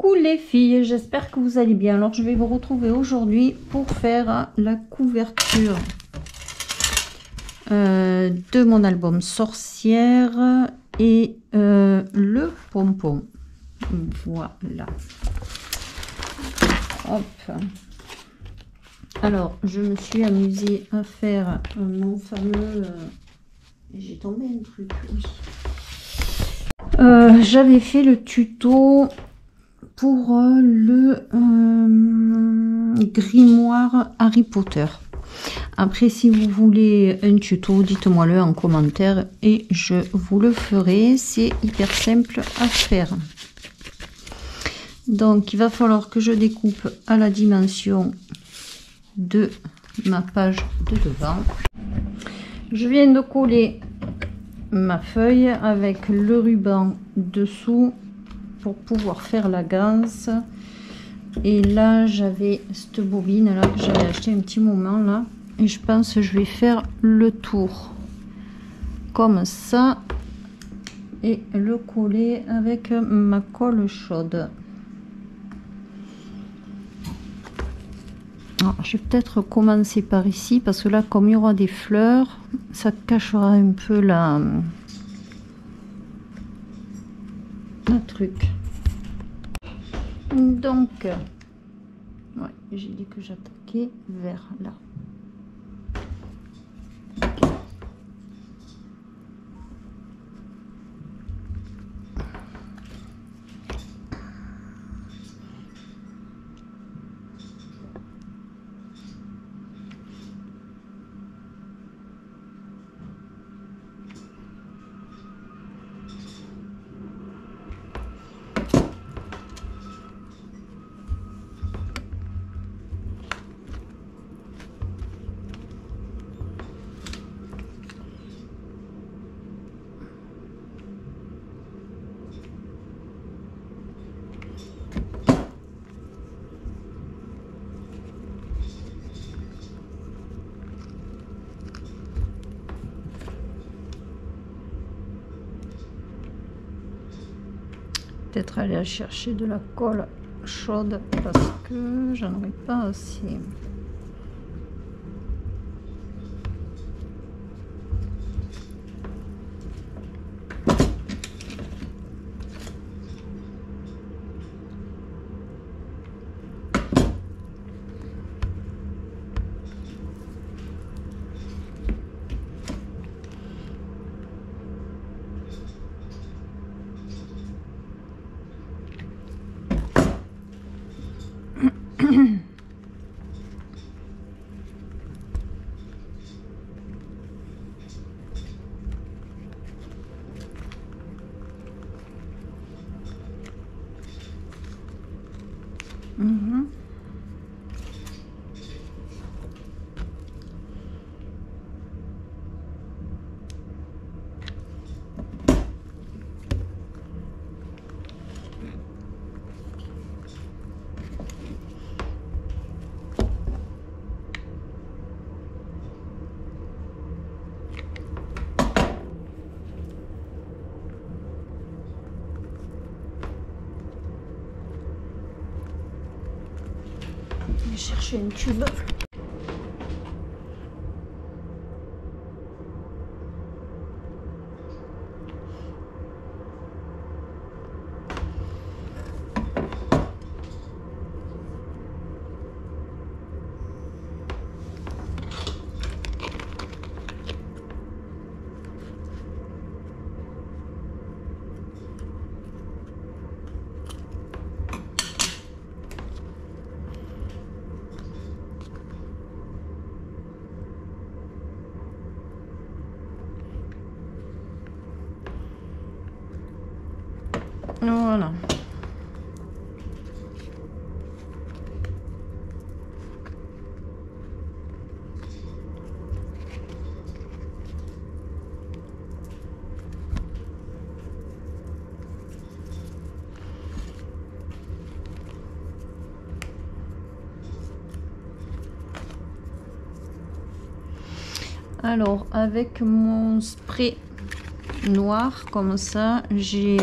Coucou les filles, j'espère que vous allez bien. Alors je vais vous retrouver aujourd'hui pour faire la couverture de mon album Sorcière et le pompon. Voilà. Hop. Alors je me suis amusée à faire mon fameux... J'ai tombé un truc, oui. J'avais fait le tuto pour le grimoire Harry Potter. Après, si vous voulez un tuto, dites-moi le en commentaire et je vous le ferai. C'est hyper simple à faire. Donc, il va falloir que je découpe à la dimension de ma page de devant. Je viens de coller ma feuille avec le ruban dessous pour pouvoir faire la ganse. Et là j'avais cette bobine là que j'avais acheté un petit moment là, et je pense que je vais faire le tour comme ça et le coller avec ma colle chaude. Alors, je vais peut-être commencer par ici parce que là comme il y aura des fleurs, ça cachera un peu la truc. Donc ouais, j'ai dit que j'attaquais vers là. Peut-être aller chercher de la colle chaude parce que j'en aurai pas assez. Je vais chercher une tube. Voilà. Alors avec mon spray noir comme ça, j'ai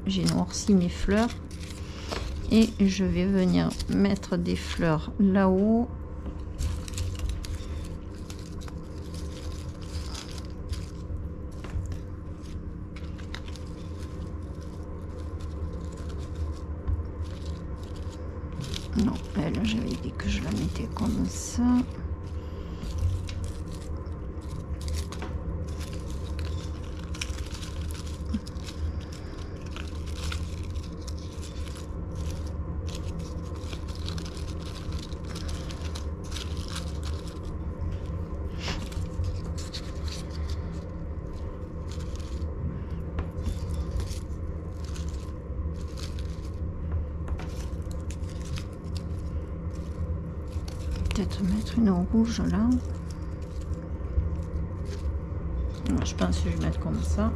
j'ai noirci mes fleurs. Et je vais venir mettre des fleurs là-haut. Non, elle, j'avais dit que je la mettais comme ça. Peut-être mettre une rouge là. Je pense que je vais mettre comme ça.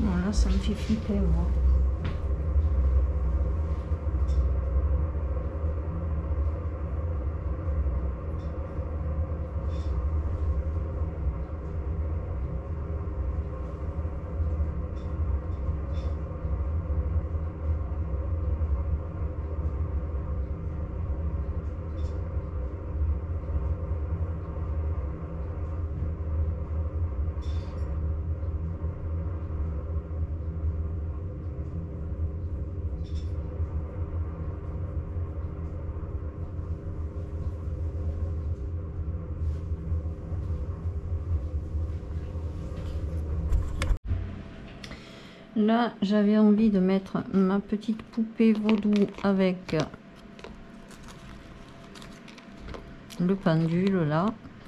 Voilà, ça me fait flipper moi. Là, j'avais envie de mettre ma petite poupée vaudou avec le pendule là,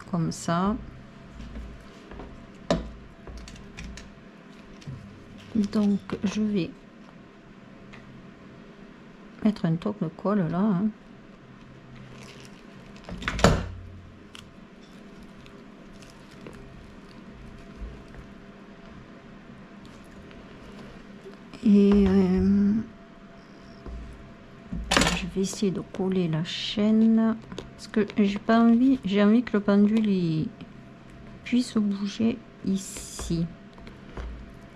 comme ça. Donc, je vais mettre un toque de colle là. Hein. Et je vais essayer de coller la chaîne parce que j'ai pas envie, j'ai envie que le pendule il puisse bouger ici.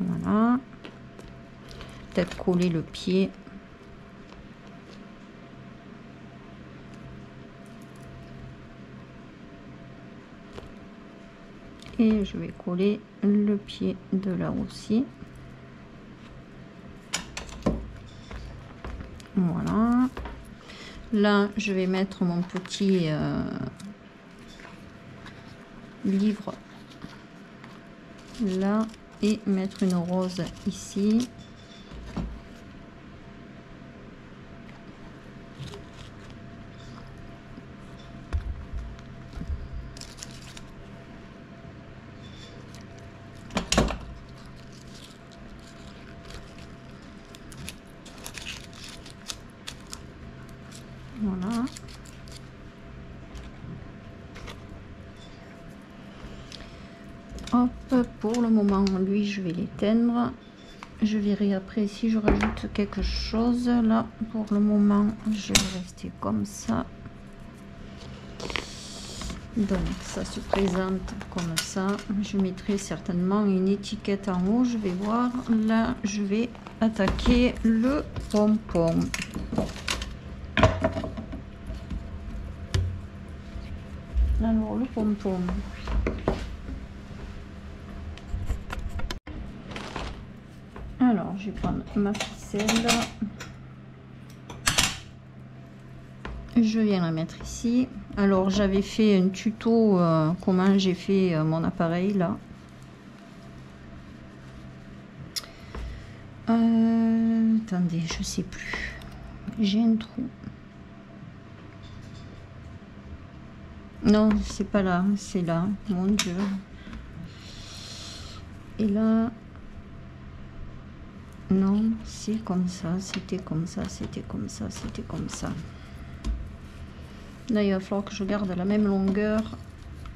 Voilà. Peut-être coller le pied. Et je vais coller le pied de là aussi. Voilà. Là, je vais mettre mon petit livre là et mettre une rose ici. Voilà. Hop, pour le moment, lui, je vais l'éteindre. Je verrai après si je rajoute quelque chose. Là, pour le moment, je vais rester comme ça. Donc, ça se présente comme ça. Je mettrai certainement une étiquette en haut. Je vais voir. Là, je vais attaquer le pompon. Alors, le pompon. Alors, je vais prendre ma ficelle. Je viens la mettre ici. Alors, j'avais fait un tuto comment j'ai fait mon appareil là. Attendez, je sais plus. J'ai un trou. Non, c'est pas là, c'est là. Mon Dieu. Et là. Non, c'est comme ça, c'était comme ça, c'était comme ça, c'était comme ça. Là, il va falloir que je garde la même longueur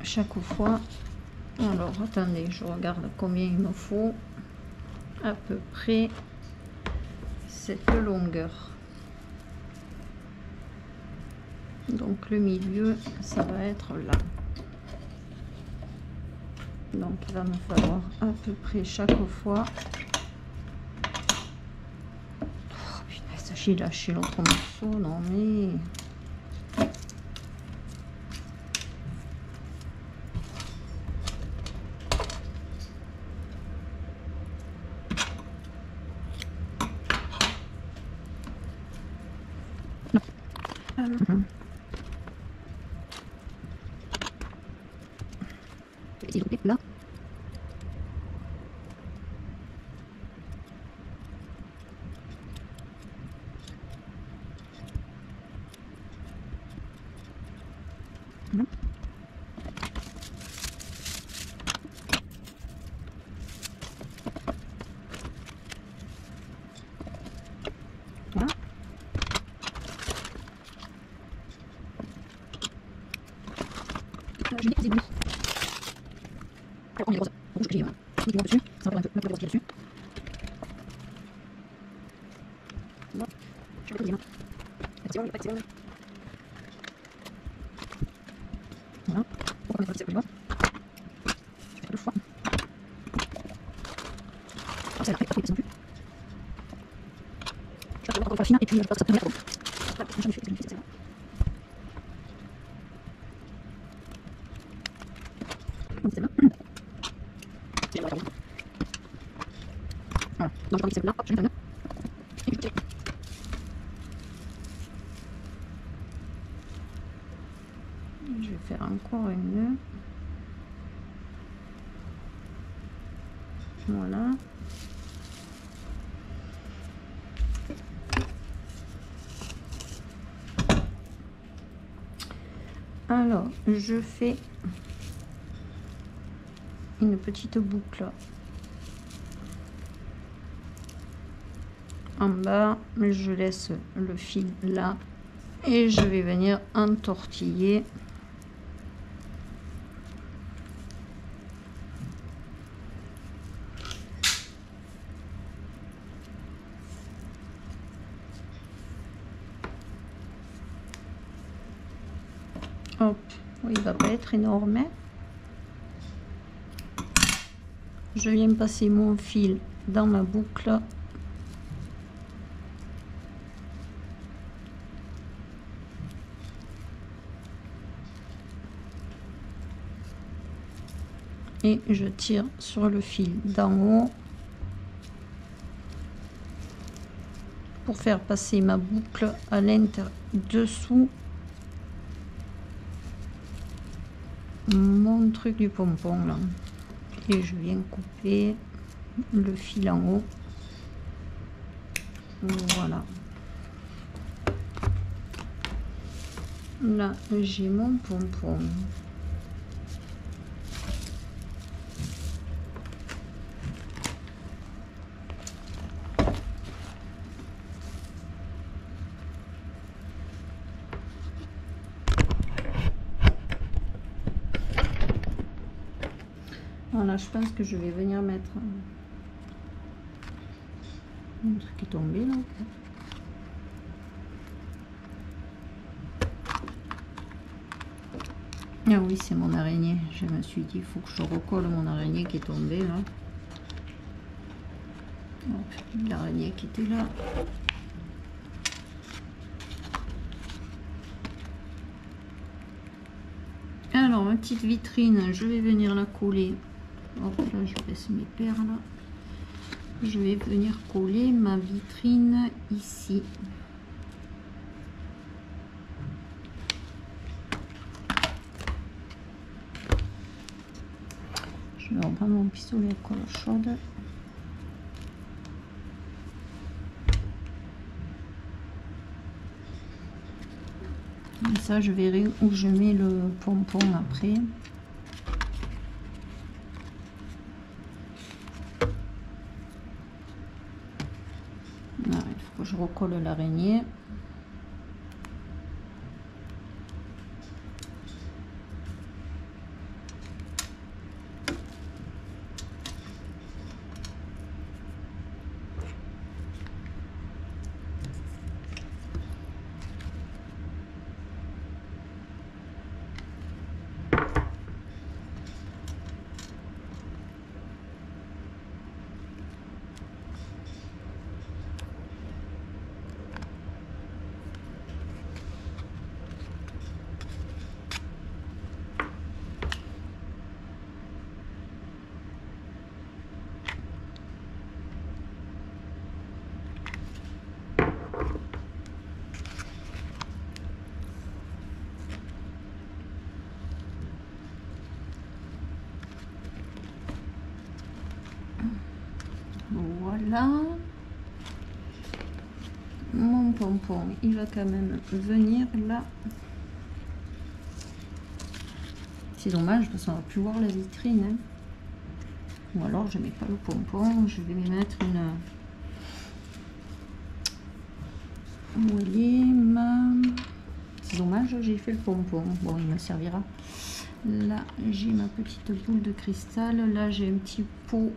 chaque fois. Alors, attendez, je regarde combien il me faut. À peu près cette longueur. Donc, le milieu, ça va être là. Donc, il va me falloir à peu près chaque fois. Oh, punaise, j'ai lâché l'autre morceau, non mais... Là. Voilà. Je vais déposer lui. Alors, on est rose. Rouge, j'ai un dessus. Ça va faire un peu de rose dessus. Voilà. Je vais déposer. C'est bon, c'est bon. Voilà. Pour mettre le ficelle, je fais deux fois. Ça va après, plus. Je vais mettre la fine et puis je passe ça première. Là, je fais c'est bon. C'est bon. Voilà. Donc, je vais mettre là, hop, je vais mettre là. Et je tire. Je vais faire encore un nœud. Voilà. Alors, je fais une petite boucle en bas, je laisse le fil là et je vais venir entortiller hop. Oui, il va pas être énorme, hein. Je viens passer mon fil dans ma boucle et je tire sur le fil d'en haut pour faire passer ma boucle à l'intérieur dessous mon truc du pompon là. Et je viens couper le fil en haut. Voilà. Là, j'ai mon pompon. Voilà, je pense que je vais venir mettre Un truc qui est tombé là. Ah oui, c'est mon araignée. Je me suis dit, il faut que je recolle mon araignée qui est tombée là. L'araignée qui était là. Alors, ma petite vitrine, je vais venir la coller. Hop là, je baisse mes perles. Je vais venir coller ma vitrine ici. Je vais reprendre mon pistolet à colle chaude. Et ça, je verrai où je mets le pompon après. Là, il faut que je recolle l'araignée. Voilà, mon pompon, il va quand même venir là. C'est dommage parce qu'on va plus voir la vitrine. Hein. Ou alors je mets pas le pompon, je vais me mettre une... Où elle est ma... C'est dommage, j'ai fait le pompon. Bon, il me servira. Là, j'ai ma petite boule de cristal. Là, j'ai un petit pot.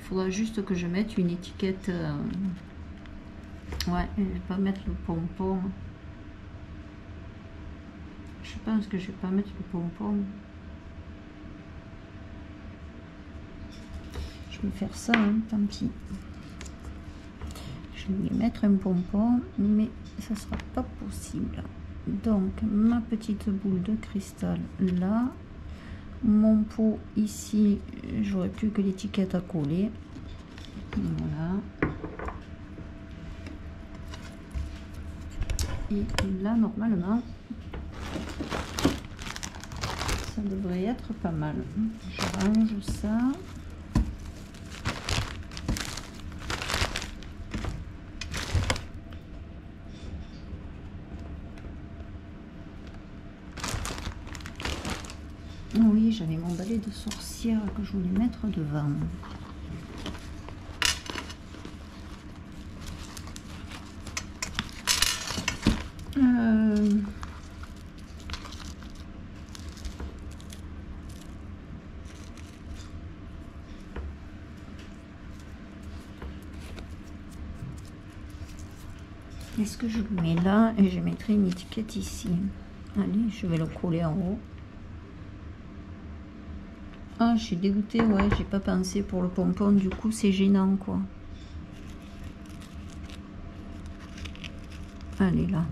Il faudra juste que je mette une étiquette. Ouais, je vais pas mettre le pompon. Je pense que je vais pas mettre le pompon. Je vais faire ça, hein, tant pis. Je vais mettre un pompon, mais ça sera pas possible. Donc, ma petite boule de cristal là. Mon pot ici, j'aurais plus que l'étiquette à coller. Voilà. Et là, normalement, ça devrait être pas mal. Je range ça. Oui, j'avais mon balai de sorcière que je voulais mettre devant. Est-ce que je le mets là et je mettrai une étiquette ici? Allez, je vais le coller en haut. Ah, je suis dégoûtée, ouais, j'ai pas pensé pour le pompon, du coup c'est gênant quoi. Allez là.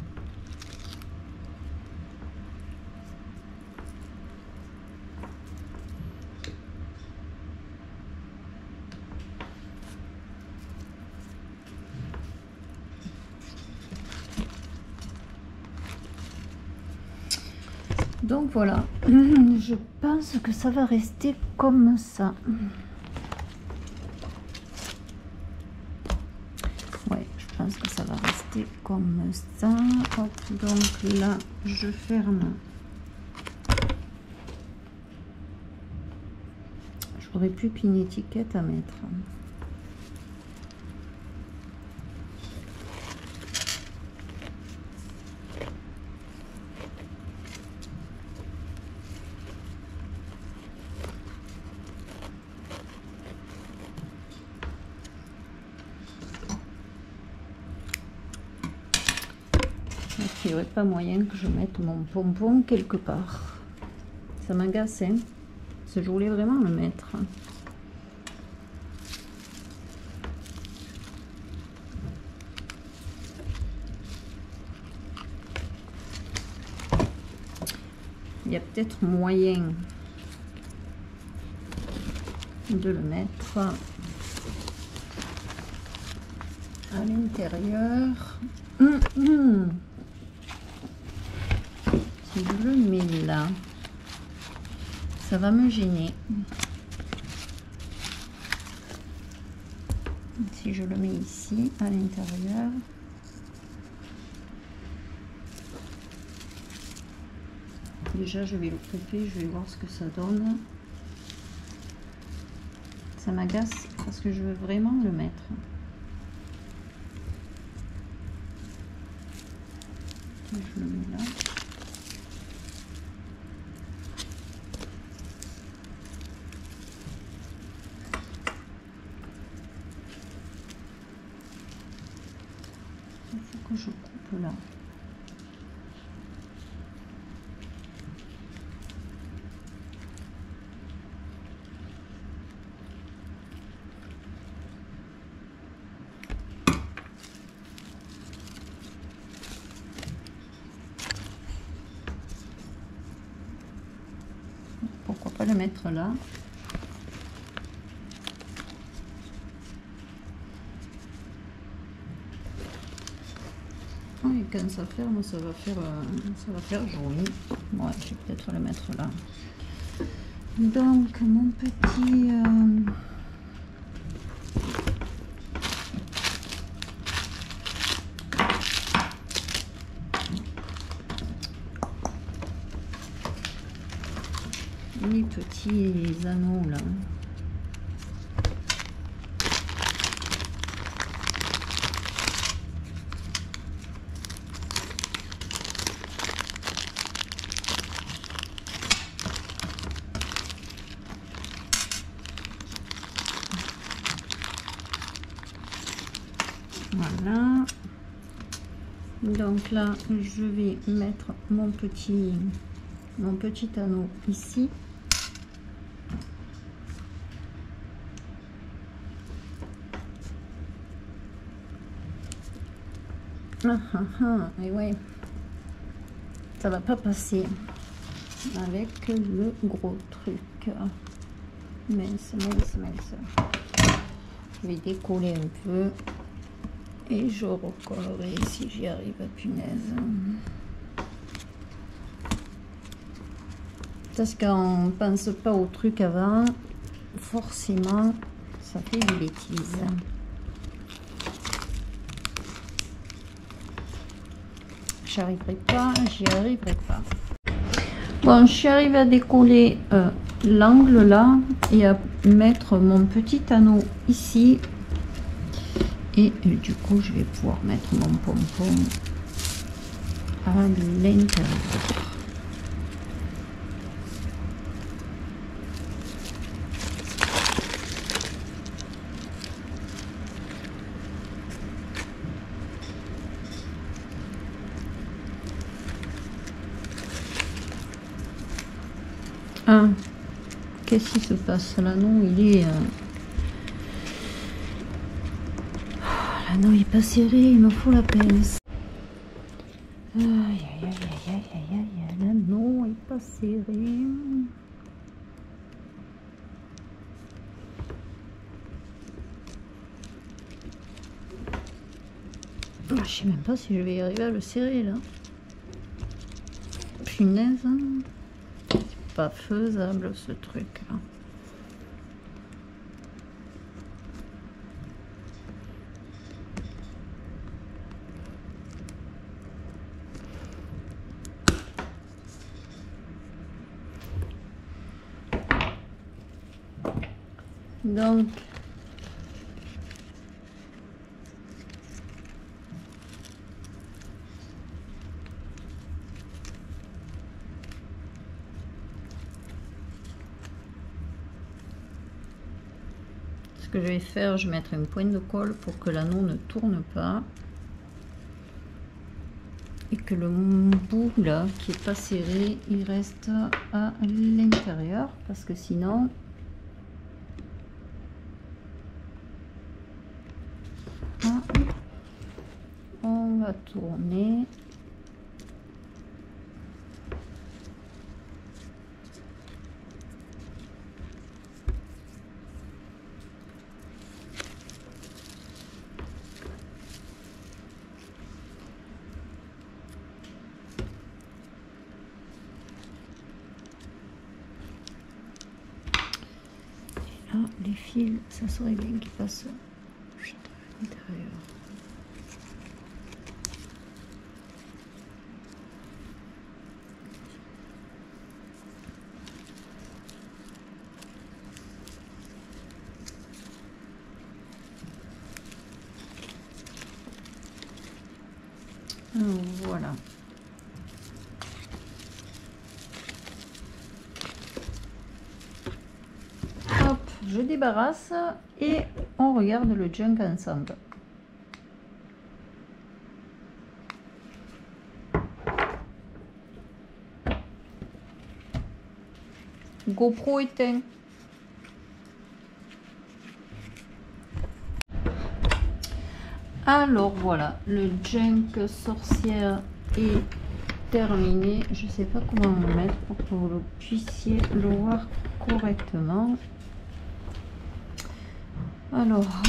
Donc voilà, je pense que ça va rester comme ça. Ouais, je pense que ça va rester comme ça. Hop, donc là, je ferme. J'aurais plus qu'une étiquette à mettre. qu'il n'y aurait pas moyen que je mette mon pompon quelque part. Ça m'agace, hein, parce que je voulais vraiment le mettre. Il y a peut-être moyen de le mettre à l'intérieur. Si je le mets là, ça va me gêner. Si je le mets ici à l'intérieur, déjà je vais le couper, je vais voir ce que ça donne. Ça m'agace parce que je veux vraiment le mettre. Je le mets là. Il faut que je coupe là. Pourquoi pas le mettre là? Et quand ça ferme, ça va faire jaune. Ouais, je vais peut-être le mettre là. Donc mon petit les petits anneaux là. Voilà. Donc là, je vais mettre mon petit anneau ici. Et ouais, ça va pas passer avec le gros truc. Mince. Je vais décoller un peu et je recollerai si j'y arrive, punaise. Parce qu'on pense pas au truc avant, forcément ça fait des bêtises. J'y arriverai pas. Bon, je suis arrivée à décoller l'angle là et à mettre mon petit anneau ici. Et du coup, je vais pouvoir mettre mon pompon à l'intérieur. Ah, qu'est-ce qui se passe? L'anneau, il est... l'anneau est pas serré, il me faut la pince. Aïe, l'anneau est pas serré. Ah, je sais même pas si je vais y arriver à le serrer là. Punaise, hein. C'est pas faisable ce truc là. Donc ce que je vais faire, je vais mettre une pointe de colle pour que l'anneau ne tourne pas. et que le bout là qui est pas serré, il reste à l'intérieur, parce que sinon on va tourner. Et là, les fils, ça serait bien qu'ils passent juste à l'intérieur. Voilà. Hop, je débarrasse et on regarde le junk ensemble. GoPro éteint. Alors voilà, le junk sorcière est terminé. Je sais pas comment le mettre pour que vous puissiez le voir correctement. Alors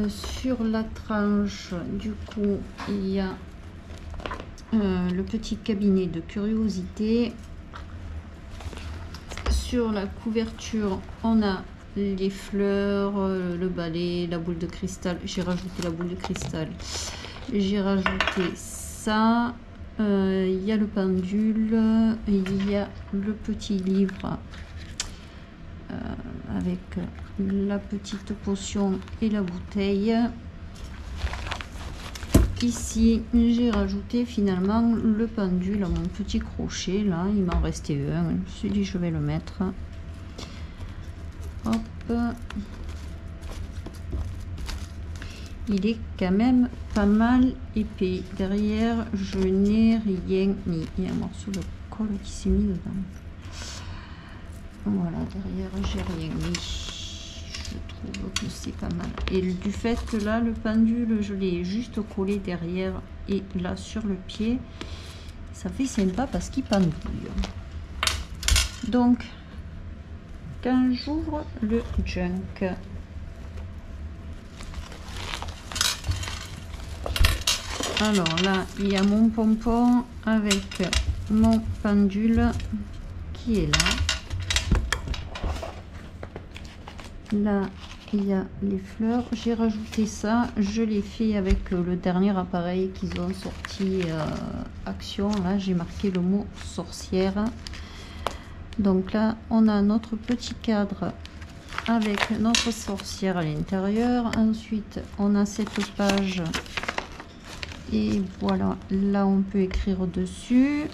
sur la tranche, du coup, il y a le petit cabinet de curiosité. Sur la couverture, on a les fleurs, le balai, la boule de cristal. J'ai rajouté la boule de cristal. J'ai rajouté ça. Il y a le pendule. Il y a le petit livre avec la petite potion et la bouteille. Ici, j'ai rajouté finalement le pendule à mon petit crochet. Là, il m'en restait un. Je me suis dit, je vais le mettre. Hop. Il est quand même pas mal épais. Derrière, je n'ai rien mis. Il y a un morceau de colle qui s'est mis dedans. Voilà, derrière, j'ai rien mis. Je trouve que c'est pas mal. Et du fait que là, le pendule, je l'ai juste collé derrière et là sur le pied. Ça fait sympa parce qu'il pendouille. Donc, quand j'ouvre le junk, alors là il y a mon pompon avec mon pendule qui est là. Là il y a les fleurs, j'ai rajouté ça, je l'ai fait avec le dernier appareil qu'ils ont sorti Action. Là j'ai marqué le mot sorcière. Donc là, on a notre petit cadre avec notre sorcière à l'intérieur. Ensuite, on a cette page. Et voilà, là, on peut écrire dessus.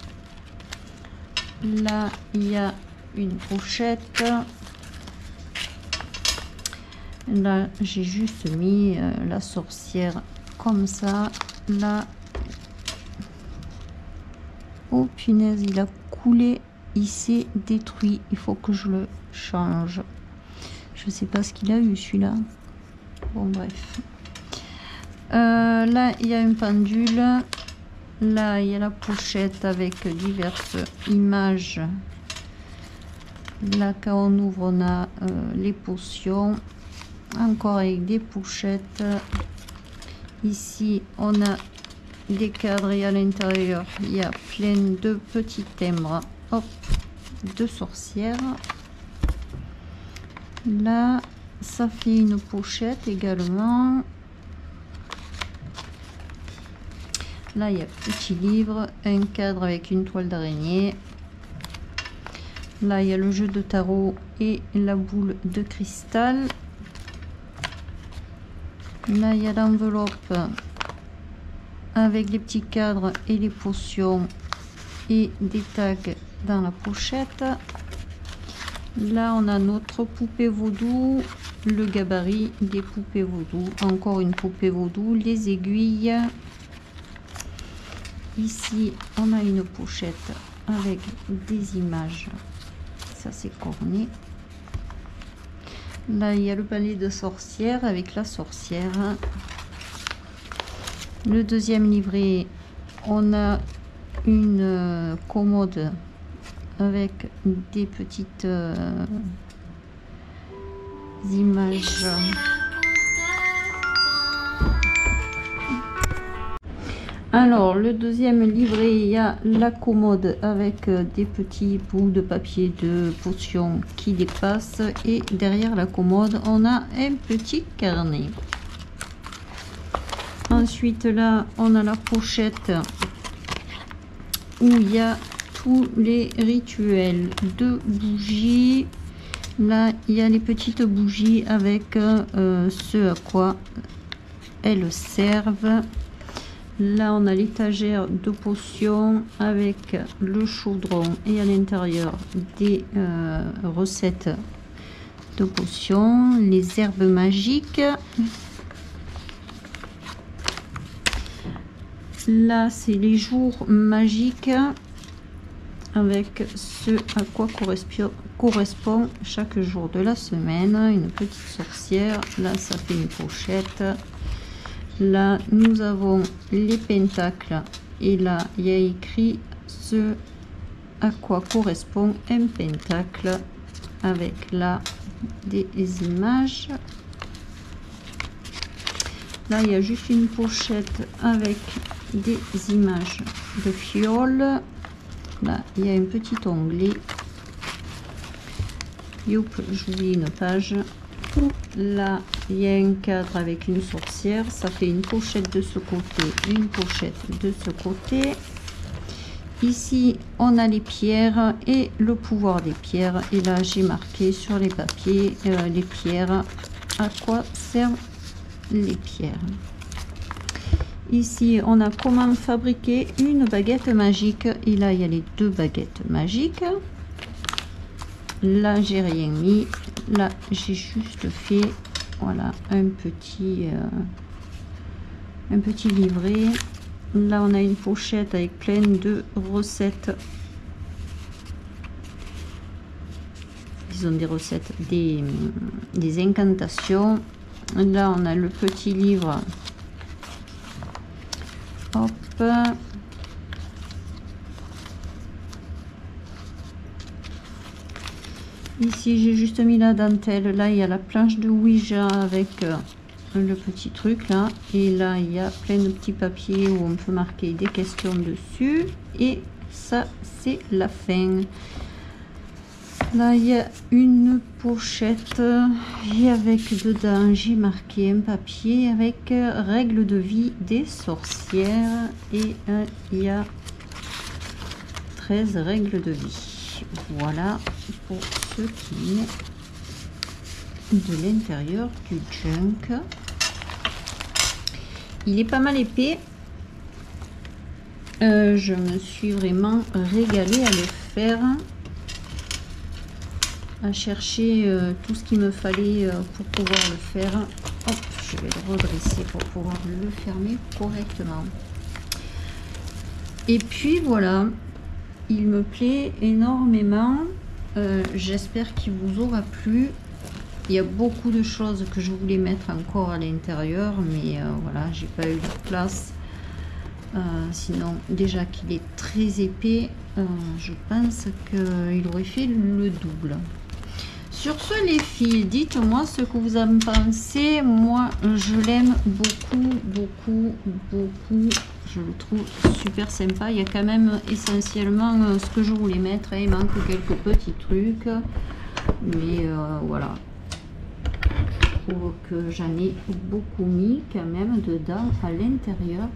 Là, il y a une pochette. Là, j'ai juste mis la sorcière comme ça. Là, oh punaise, il a coulé. Il s'est détruit, il faut que je le change. Je sais pas ce qu'il a eu celui-là. Bon bref. Là il y a un pendule. Là il y a la pochette avec diverses images. Là quand on ouvre on a les potions. Encore avec des pochettes. Ici on a des cadres et à l'intérieur il y a plein de petits timbres. Hop, de sorcières. Là, ça fait une pochette également. Là, il y a petit livre, un cadre avec une toile d'araignée. Là, il y a le jeu de tarot et la boule de cristal. Là, il y a l'enveloppe avec les petits cadres et les potions et des tags dans la pochette. Là on a notre poupée vaudou, le gabarit des poupées vaudou, encore une poupée vaudou, les aiguilles, ici on a une pochette avec des images, ça c'est corné. Là il y a le balai de sorcière avec la sorcière. Le deuxième livret, on a une commode avec des petites images. Alors le deuxième livret, il y a la commode avec des petits bouts de papier de potion qui dépassent, et derrière la commode on a un petit carnet. Ensuite là on a la pochette où il y a tous les rituels de bougies. Là il y a les petites bougies avec ce à quoi elles servent. Là on a l'étagère de potions avec le chaudron et à l'intérieur des recettes de potions, les herbes magiques. Là c'est les jours magiques avec ce à quoi correspond chaque jour de la semaine. Une petite sorcière, là ça fait une pochette. Là nous avons les pentacles et là il y a écrit ce à quoi correspond un pentacle avec là des images. Là il y a juste une pochette avec des images de fioles. Là il y a un petit onglet. Youp, j'oublie une page. Là il y a un cadre avec une sorcière, ça fait une pochette de ce côté, une pochette de ce côté. Ici on a les pierres et le pouvoir des pierres, et là j'ai marqué sur les papiers les pierres, à quoi servent les pierres. Ici on a comment fabriquer une baguette magique, et là il y a les deux baguettes magiques. Là j'ai rien mis, là j'ai juste fait voilà un petit livret. Là on a une pochette avec plein de recettes, disons des recettes, des incantations. Là on a le petit livre, hop, ici j'ai juste mis la dentelle. Là il y a la planche de Ouija avec le petit truc là, et là il y a plein de petits papiers où on peut marquer des questions dessus, et ça c'est la fin. Là il y a une pochette et avec dedans j'ai marqué un papier avec règles de vie des sorcières, et il y a 13 règles de vie. Voilà pour ce qui est de l'intérieur du junk. Il est pas mal épais. Je me suis vraiment régalée à le faire, à chercher tout ce qu'il me fallait pour pouvoir le faire. Hop, je vais le redresser pour pouvoir le fermer correctement. Et puis voilà, il me plaît énormément. J'espère qu'il vous aura plu. Il y a beaucoup de choses que je voulais mettre encore à l'intérieur, mais voilà, j'ai pas eu de place. Sinon, déjà qu'il est très épais, je pense qu'il aurait fait le double. Sur ce, les filles, dites-moi ce que vous en pensez. Moi, je l'aime beaucoup, beaucoup, beaucoup. Je le trouve super sympa. Il y a quand même essentiellement ce que je voulais mettre. Il manque quelques petits trucs. Mais voilà. Je trouve que j'en ai beaucoup mis quand même dedans à l'intérieur.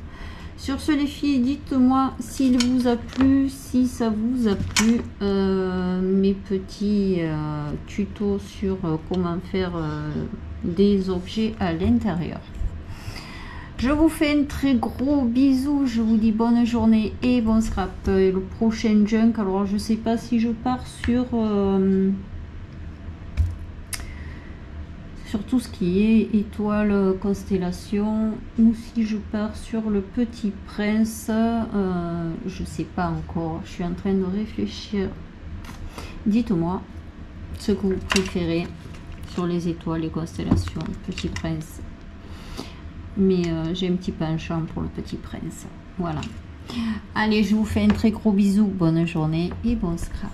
Sur ce, les filles, dites-moi s'il vous a plu, si ça vous a plu, mes petits tutos sur comment faire des objets à l'intérieur. Je vous fais un très gros bisou, je vous dis bonne journée et bon scrap. Le prochain junk, alors je sais pas si je pars sur sur tout ce qui est étoiles, constellations, ou si je pars sur le Petit Prince, je sais pas encore, je suis en train de réfléchir. Dites-moi ce que vous préférez sur les étoiles, les constellations, Petit Prince. Mais j'ai un petit penchant pour le Petit Prince. Voilà. Allez, je vous fais un très gros bisou, bonne journée et bon scrap.